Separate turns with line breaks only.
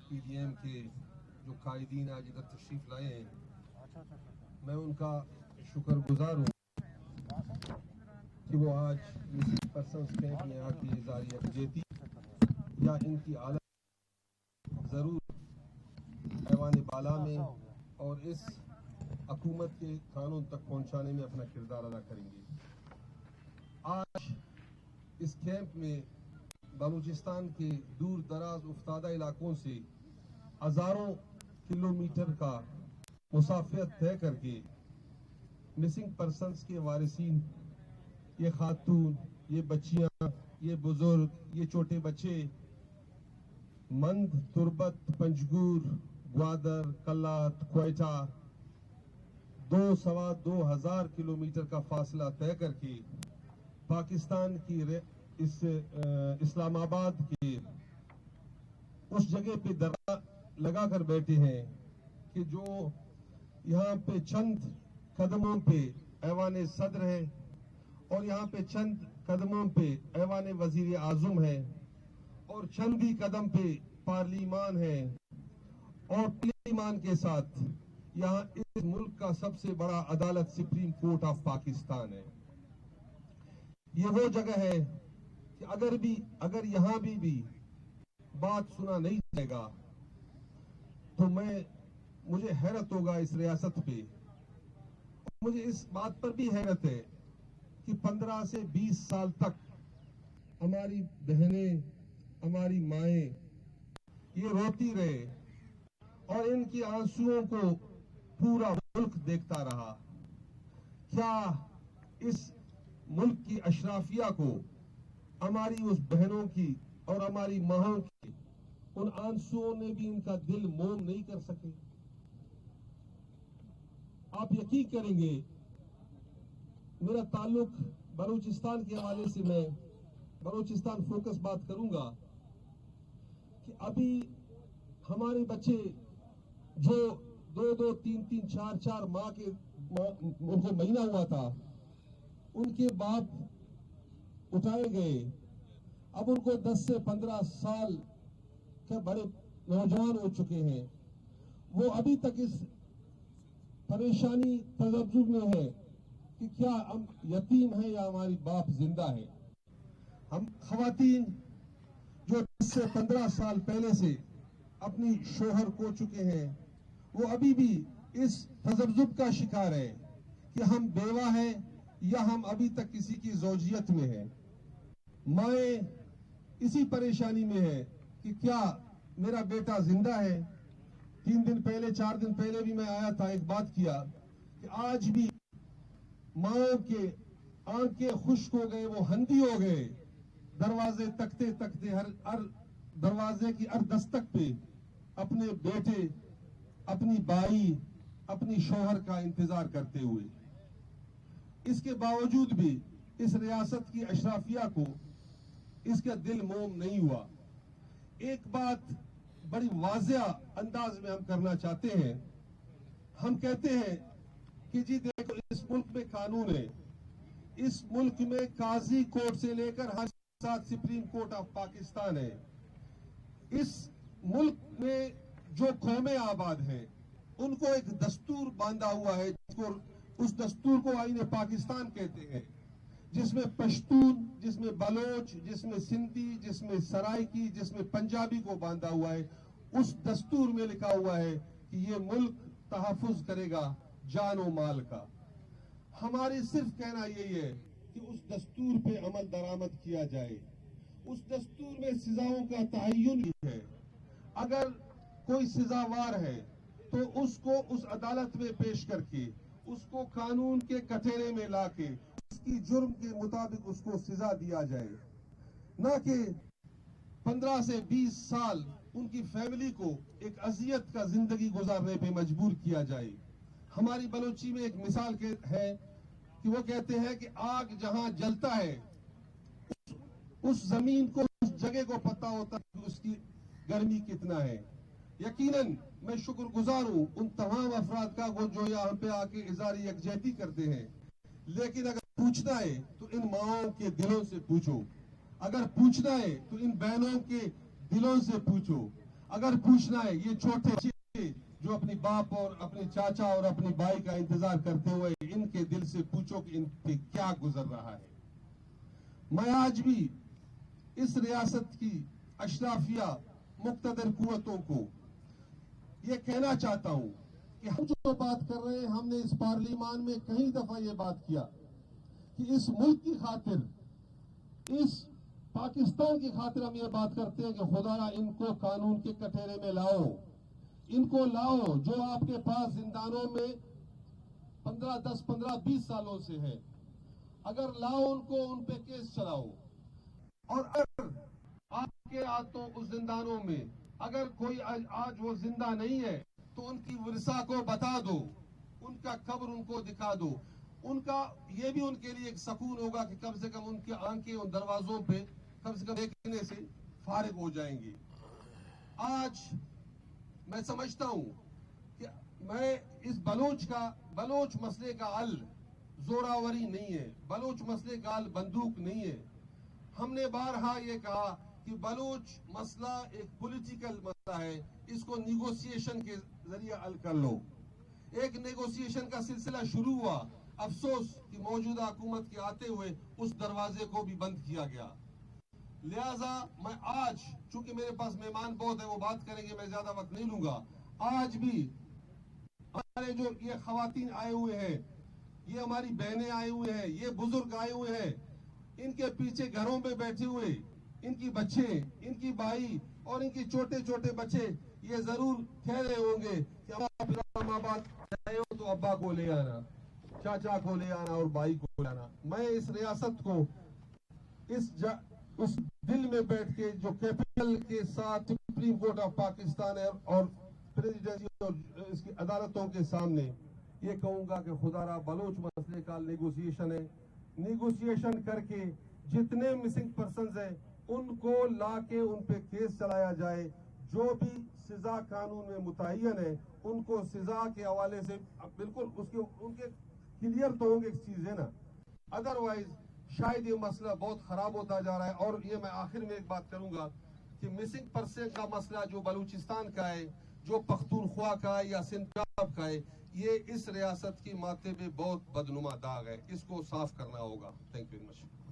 PDM کے جو قائدین آج ادھر تشریف لائے ہیں، میں ان کا شکر گزار ہوں کہ وہ آج مسنگ پرسنز کیمپ میں آ کے اظہار یکجہتی یا ان کی حالت ضرور ایوان بالا میں اور اس حکومت کے قانون تک پہنچانے میں اپنا کردار ادا کریں گے۔ آج اس کیمپ میں بلوچستان کے دور دراز افتادہ علاقوں سے ہزاروں کلومیٹر کا مسافت طے کر کے مسنگ پرسنز کے وارثین، یہ خاتون، یہ بچیاں، یہ بزرگ، یہ چھوٹے بچے، مند، تربت، پنجگور، گوادر، کلات، کوئٹہ، 2,200 کلومیٹر کا فاصلہ طے کر کے پاکستان کی اس اسلام آباد کے اس جگہ پہ درا لگا کر بیٹھے ہیں کہ جو یہاں پہ چند قدموں پہ ایوان صدر ہے اور یہاں پہ چند قدموں پہ ایوان وزیر اعظم ہے اور چند ہی قدم پہ پارلیمان ہے، اور پارلیمان کے ساتھ یہاں اس ملک کا سب سے بڑا عدالت سپریم کورٹ آف پاکستان ہے۔ یہ وہ جگہ ہے کہ اگر یہاں بھی بات سنا نہیں جائے گا تو مجھے حیرت ہوگا اس ریاست پہ۔ مجھے اس بات پر بھی حیرت ہے کہ 15 سے 20 سال تک ہماری بہنیں، ہماری مائیں یہ روتی رہے اور ان کی آنسوؤں کو پورا ملک دیکھتا رہا۔ کیا اس ملک کی اشرافیہ کو ہماری اس بہنوں کی اور ہماری ماؤں کی ان آنسوؤں نے بھی ان کا دل موم نہیں کر سکے؟ آپ یقین کریں گے، میرا تعلق بلوچستان کے حوالے سے میں بلوچستان فوکس بات کروں گا کہ ابھی ہمارے بچے جو 2 3 4 ماہ کے ان کو مہینہ ہوا تھا، ان کے باپ اٹھائے گئے، اب ان کو 10 سے 15 سال کے بڑے نوجوان ہو چکے ہیں، وہ ابھی تک اس پریشانی تذبذب میں ہے کہ کیا ہم یتیم ہیں یا ہماری باپ زندہ ہے۔ ہم خواتین جو 10 سے 15 سال پہلے سے اپنی شوہر کھو چکے ہیں، وہ ابھی بھی اس تذبذب کا شکار ہے کہ ہم بیوہ ہیں یا ہم ابھی تک کسی کی زوجیت میں ہیں۔ مائیں اسی پریشانی میں ہے کہ کیا میرا بیٹا زندہ ہے۔ 3 دن پہلے 4 دن پہلے بھی میں آیا تھا، ایک بات کیا کہ آج بھی ماؤں کے آنکھیں خشک ہو گئے، وہ ہندی ہو گئے، دروازے تکتے ہر دروازے کی ہر دستک پہ اپنے بیٹے، اپنی بائی، اپنی شوہر کا انتظار کرتے ہوئے۔ اس کے باوجود بھی اس ریاست کی اشرافیہ کو اس کا دل موم نہیں ہوا۔ ایک بات بڑی واضح انداز میں ہم کرنا چاہتے ہیں، ہم کہتے ہیں کہ جی دیکھو اس ملک میں قانون ہے، اس ملک میں قاضی کورٹ سے لے کر ہر ساتھ سپریم کورٹ آف پاکستان ہے۔ اس ملک میں جو قومیں آباد ہیں ان کو ایک دستور باندھا ہوا ہے، اس دستور کو آئین پاکستان کہتے ہیں، جس میں پشتون، جس میں بلوچ، جس میں سندھی، جس میں سرائکی، جس میں پنجابی کو باندھا ہوا ہے۔ اس دستور میں لکھا ہوا ہے کہ یہ ملک تحفظ کرے گا جان و مال کا۔ ہماری صرف کہنا یہی ہے کہ اس دستور پہ عمل درآمد کیا جائے۔ اس دستور میں سزاؤں کا تعین بھی ہے، اگر کوئی سزاوار ہے تو اس کو اس عدالت میں پیش کر کے اس کو قانون کے کٹہرے میں لا کے اس کی جرم کے مطابق اس کو سزا دیا جائے، نہ کہ 15 سے 20 سال ان کی فیملی کو ایک اذیت کا زندگی گزارنے پہ مجبور کیا جائے۔ ہماری بلوچی میں ایک مثال ہے کہ وہ کہتے ہیں کہ آگ جہاں جلتا ہے اس زمین کو، اس جگہ کو پتہ ہوتا ہے کہ اس کی گرمی کتنا ہے۔ یقیناً میں شکر گزار ہوں ان تمام افراد کا جو یہاں پہ آ کے اظہار یکجہتی کرتے ہیں، لیکن اگر پوچھنا ہے تو ان ماؤں کے دلوں سے پوچھو، اگر پوچھنا ہے تو ان بہنوں کے دلوں سے پوچھو، اگر پوچھنا ہے یہ چھوٹے بچے جو اپنی باپ اور اپنے چاچا اور اپنی بائی کا انتظار کرتے ہوئے ان کے دل سے پوچھو کہ ان پہ کیا گزر رہا ہے. میں آج بھی اس ریاست کی اشرافیہ مقتدر قوتوں کو یہ کہنا چاہتا ہوں کہ ہم جو بات کر رہے ہیں ہم نے اس پارلیمان میں کئی دفعہ یہ بات کیا کہ اس ملک کی خاطر اس پاکستان کی خاطر ہم یہ بات کرتے ہیں کہ خدایا ان کو قانون کے کٹہرے میں لاؤ, ان کو لاؤ جو آپ کے پاس زندانوں میں 15-20 سالوں سے ہے. اگر لاؤ ان کو, ان پہ کیس چلاؤ. اور اگر آپ کے ہاتھوں اس زندانوں میں اگر کوئی آج وہ زندہ نہیں ہے تو ان کی ورثہ کو بتا دو, ان کا قبر ان کو دکھا دو. ان کا یہ بھی ان کے لیے ایک سکون ہوگا کہ کم سے کم ان کی آنکھیں ان دروازوں پہ کم سے کم دیکھنے سے فارغ ہو جائیں گی. آج میں سمجھتا ہوں کہ میں اس بلوچ مسئلے کا حل زوراوری نہیں ہے, بلوچ مسئلے کا حل بندوق نہیں ہے. ہم نے بارہا یہ کہا کہ بلوچ مسئلہ ایک پولیٹیکل مسئلہ ہے, اس کو نیگوسیشن کے ذریعے حل کر لو. ایک نیگوسیشن کا سلسلہ شروع ہوا, افسوس کہ موجودہ حکومت کے آتے ہوئے اس دروازے کو بھی بند کیا گیا. لہذا میں آج, چونکہ میرے پاس مہمان بہت ہیں وہ بات کریں گے, میں زیادہ وقت نہیں لوں گا. آج بھی ہمارے جو یہ خواتین آئے ہوئے ہیں, یہ ہماری بہنیں آئے ہوئے ہیں, یہ بزرگ آئے ہوئے ہیں, ان کے پیچھے گھروں میں بیٹھے ہوئے ان کی بچے, ان کی بھائی اور ان کی چھوٹے چھوٹے بچے یہ ضرور کہہ رہے ہوں گے کہ ماں باپ آئے ہو تو ابا کو لے آنا, چاچا کو لے آنا اور بھائی کو لے آنا. میں اس ریاست کو اس دل میں بیٹھ کے جو کیپٹل کے ساتھ سپریم کورٹ آف پاکستان ہے اور پریزیڈنسی اور اس کی عدالتوں کے سامنے یہ کہوں گا کہ خدا را بلوچ مسئلے کا نیگوسیشن ہے, نیگوسیشن کر کے جتنے مسنگ پرسنز ہیں ان کو لا کے ان پہ کیس چلایا جائے. جو بھی سزا قانون میں متعین ہے ان کو سزا کے حوالے سے بالکل ان کے کلیئر تو ہوں گے چیزیں نا, ادروائز شاید یہ مسئلہ بہت خراب ہوتا جا رہا ہے. اور یہ میں آخر میں ایک بات کروں گا کہ مسنگ پرسن کا مسئلہ جو بلوچستان کا ہے, جو پختونخوا کا ہے یا سندھ کا ہے, یہ اس ریاست کی ماتھے پہ بہت بدنما داغ ہے, اس کو صاف کرنا ہوگا. Thank you very much.